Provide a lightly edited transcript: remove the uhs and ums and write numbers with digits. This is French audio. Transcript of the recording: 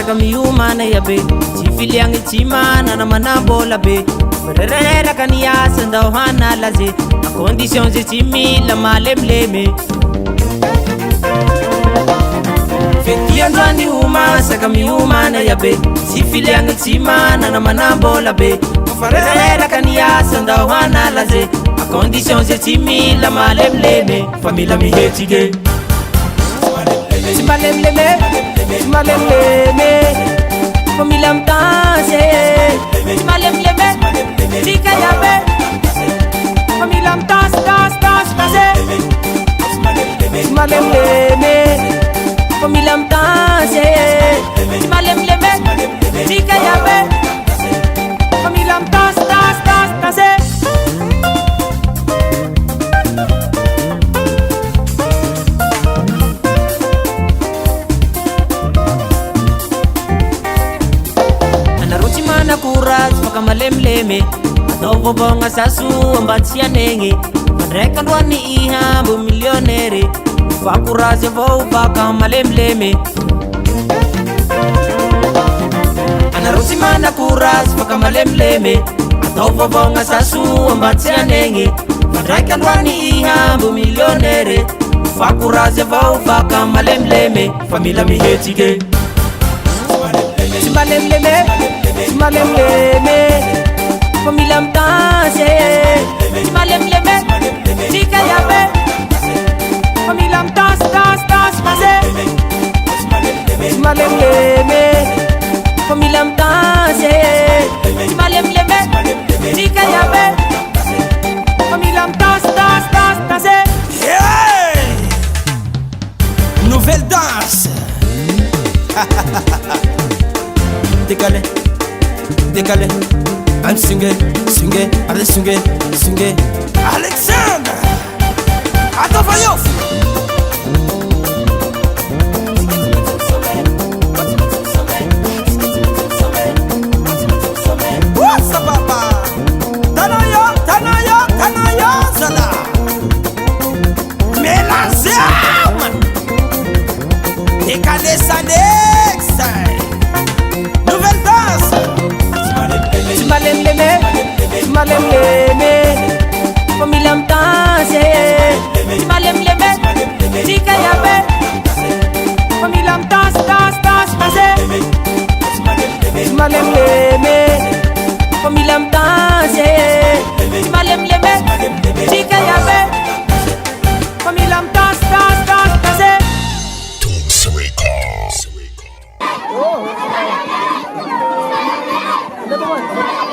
saka miomana iabe tsy filiagny tsy manana manambola be rereraka ny asa ndao hanala ze a condition ze tsy mila malemilemy fety androany homa saka miomana iabe tsy filiagny tsy manana manambola be rereraka ny asa ndao hanala ze a condition ze tsy mila malemilemy fa mila mihetsike tsy malemilemy tsy malemilemy fa mila mitanse tsy malemilemy tika iabe fa mila mitanse tanse tsy malemilemy fa mila mitanse tsy malemilemy tika iabe fa mila mitanse tanse courage faka malemilemy atao vovogna saso amba tsy anegny mandraiky androany ihambo millionnaire fa courage avao faka malemilemy anareo tsy mana courage faka malemilemy atao vovogna saso amba tsy anegny mandraiky androany ihambo millionnaire fa courage avao faka malemilemy fa mila mihetsike tsy malemilemy tsy malemilemy fa mila mitanse tsy malemilemy tika iabe fa mila mitanse tanse tsy malemilemy fa mila mitanse tsy malemilemy tika iabe fa mila mitanse tanse nouvelle danse décalé, and sing it, allez sing it, Alexandre, attends Fayouf. What's up, papa? Tanayo, zala. Mélangez, man. Décalé, ça next. Nouvelle danse. tsy malemilemy tsy malemilemy fa mila mitanse tsy malemilemy tika iabe fa mila mitanse tsy malemilemy fa mila mitanse tsy malemilemy tika iabe fa mila mitanse Another one.